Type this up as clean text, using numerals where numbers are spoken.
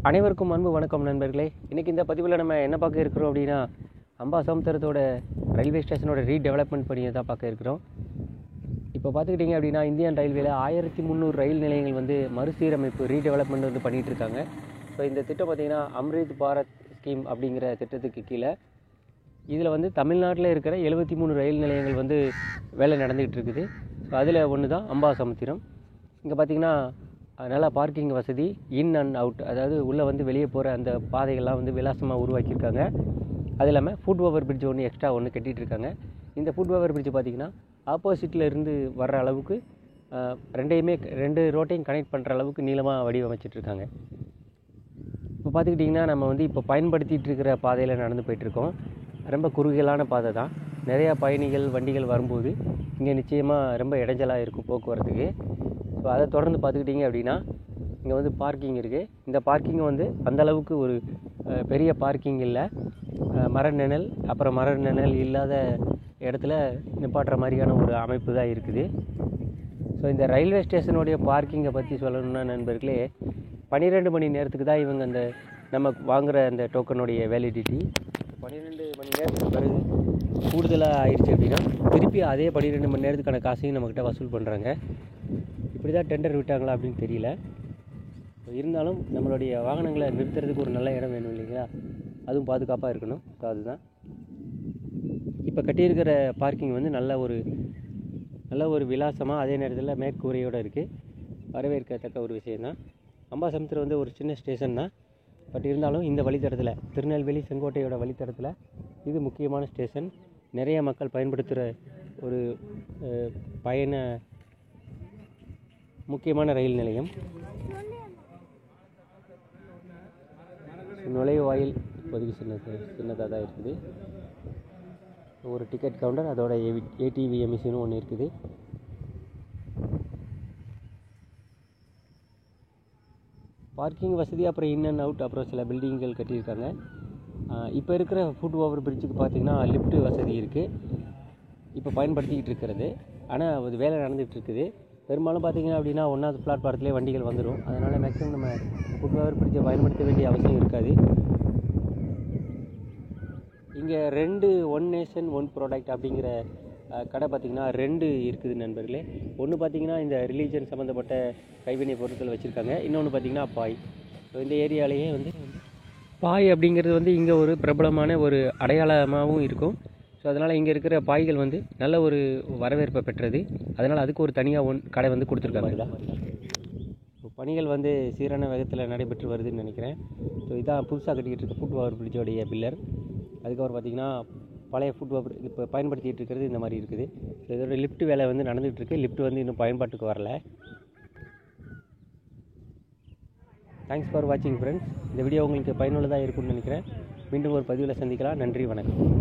அனைவருக்கும் அன்பு வணக்கம் நண்பர்களே. இன்றைக்கி இந்த பதிவில் நம்ம என்ன பார்க்க இருக்கிறோம் அப்படின்னா, அம்பாசமுத்திரத்தோட ரயில்வே ஸ்டேஷனோட ரீடெவலப்மெண்ட் பணியை தான் பார்க்க இருக்கிறோம். இப்போ பார்த்துக்கிட்டிங்க அப்படின்னா, இந்தியன் ரயில்வேல 1300 ரயில் நிலையங்கள் வந்து மறுசீரமைப்பு ரீடெவலப்மெண்ட் வந்து பண்ணிகிட்டு இருக்காங்க. ஸோ இந்த திட்டம் பார்த்திங்கன்னா அம்ரித் பாரத் ஸ்கீம் அப்படிங்கிற திட்டத்துக்கு கீழே இதில் வந்து தமிழ்நாட்டில் இருக்கிற 73 ரயில் நிலையங்கள் வந்து வேலை நடந்துக்கிட்டு இருக்குது. ஸோ அதில் ஒன்று தான் அம்பாசமுத்திரம். இங்கே பார்த்திங்கன்னா நல்லா பார்க்கிங் வசதி, இன் அண்ட் அவுட், அதாவது உள்ளே வந்து வெளியே போகிற அந்த பாதைகள்லாம் வந்து விலாசமாக உருவாக்கியிருக்காங்க. அது இல்லாமல் ஃபுட் ஓவர் பிரிட்ஜ் ஒன்று எக்ஸ்ட்ரா ஒன்று கட்டிகிட்டு இருக்காங்க. இந்த ஃபுட் ஓவர் பிரிட்ஜ் பார்த்திங்கன்னா ஆப்போசிட்டில் இருந்து வர்ற அளவுக்கு ரெண்டு ரோட்டையும் கனெக்ட் பண்ணுற அளவுக்கு நீளமாக வடிவமைச்சிட்ருக்காங்க. இப்போ பார்த்துக்கிட்டிங்கன்னா நம்ம வந்து இப்போ பயன்படுத்திகிட்டு இருக்கிற பாதையில் நடந்து போயிட்டுருக்கோம். ரொம்ப குறுகலான பாதை தான். நிறையா பயணிகள் வண்டிகள் வரும்போது இங்கே நிச்சயமாக ரொம்ப இடைஞ்சலாக இருக்கும் போக்குவரத்துக்கு. ஸோ அதை தொடர்ந்து பார்த்துக்கிட்டிங்க அப்படின்னா இங்கே வந்து பார்க்கிங் இருக்குது. இந்த பார்க்கிங் வந்து அந்தளவுக்கு ஒரு பெரிய பார்க்கிங் இல்லை. மர நிழல் இல்லாத இடத்துல நிப்பாட்டுற மாதிரியான ஒரு அமைப்பு தான் இருக்குது. ஸோ இந்த ரயில்வே ஸ்டேஷனுடைய பார்க்கிங்கை பற்றி சொல்லணும்னா நண்பர்களே, 12 மணி நேரத்துக்கு தான் இவங்க அந்த நம்ம வாங்குகிற அந்த டோக்கனுடைய வேலிடிட்டி. 12 மணி நேரத்துக்கு பிறகு கூடுதலாக ஆயிடுச்சு அப்படின்னா திருப்பி அதே 12 மணி நேரத்துக்கான காசையும் நம்மக்கிட்ட வசூல் பண்ணுறாங்க. இப்படி தான் டெண்டர் விட்டாங்களா அப்படின்னு தெரியல. இருந்தாலும் நம்மளுடைய வாகனங்களை நிறுத்துறதுக்கு ஒரு நல்ல இடம் வேணும் இல்லைங்களா, அதுவும் பாதுகாப்பாக இருக்கணும். ஸோ அதுதான் இப்போ கட்டியிருக்கிற பார்க்கிங் வந்து நல்ல ஒரு விலாசமாக அதே நேரத்தில் மேற்கூரையோடு இருக்குது. வரவேற்கத்தக்க ஒரு விஷயந்தான். அம்பாசமுத்திரம் வந்து ஒரு சின்ன ஸ்டேஷன் தான். பட் இருந்தாலும் இந்த வழித்தடத்தில், திருநெல்வேலி செங்கோட்டையோட வழித்தடத்தில் இது முக்கியமான ஸ்டேஷன். நிறைய மக்கள் பயன்படுத்துகிற ஒரு முக்கியமான ரயில் நிலையம். நுழைவு வாயில் இப்போதைக்கு சின்னதாக தான் இருக்குது. ஒரு டிக்கெட் கவுண்டர், அதோட ஏடிவிஎம் மிஷினும் ஒன்று இருக்குது. பார்க்கிங் வசதி, அப்புறம் இன் அண்ட் அவுட், அப்புறம் சில பில்டிங்கள் கட்டியிருக்காங்க. இப்போ இருக்கிற ஃபுட் ஓவர் பிரிட்ஜுக்கு பார்த்திங்கன்னா லிஃப்ட் வசதி இருக்குது. இப்போ பயன்படுத்திக்கிட்டு இருக்கிறது. ஆனால் அது வேலை நடந்துகிட்டு இருக்குது. பெரும்பாலும் பார்த்திங்கன்னா அப்படின்னா 1வது பிளாட்பாரத்துலேயே வண்டிகள் வந்துடும். அதனால் மேக்ஸிமம் நம்ம ஃபுட் ஓவர் பிரிட்ஜை பயன்படுத்த வேண்டிய அவசியம் இருக்காது. இங்கே 2 ஒன் நேஷன் ஒன் ப்ராடக்ட் அப்படிங்கிற கடை பார்த்திங்கன்னா 2 இருக்குது நண்பர்களே. ஒன்று பார்த்திங்கன்னா இந்த ரிலீஜன் சம்மந்தப்பட்ட கைவினை பொருட்கள் வச்சுருக்காங்க. இன்னொன்று பார்த்திங்கன்னா பாய். ஸோ இந்த ஏரியாலேயே வந்து பாய் அப்படிங்கிறது வந்து இங்கே ஒரு பிரபலமான ஒரு அடையாளமாகவும் இருக்கும். ஸோ அதனால் இங்கே இருக்கிற பாய்கள் வந்து நல்ல ஒரு வரவேற்பை பெற்றது. அதனால் அதுக்கு ஒரு தனியாக கடை வந்து கொடுத்துருக்காங்க. பணிகள் வந்து சீரான வேகத்தில் நடைபெற்று வருதுன்னு நினைக்கிறேன். ஸோ இதான் புதுசாக கட்டிக்கிட்டு இருக்க ஃபுட் ஓவர் பிரிட்ஜோடைய பில்லர். அதுக்கப்புறம் பார்த்திங்கன்னா பழைய ஃபுட் ஓவர் இப்போ பயன்படுத்திகிட்டு இருக்கிறது இந்த மாதிரி இருக்குது. ஸோ இதோட லிஃப்ட் வேலை வந்து நடந்துகிட்டு இருக்குது. லிஃப்ட் வந்து இன்னும் பயன்பாட்டுக்கு வரல. தேங்க்ஸ் ஃபார் வாட்சிங் ஃப்ரெண்ட்ஸ். இந்த வீடியோ உங்களுக்கு பயனுள்ளதாக இருக்கும்னு நினைக்கிறேன். மீண்டும் ஒரு பதிவில் சந்திக்கலாம். நன்றி, வணக்கம்.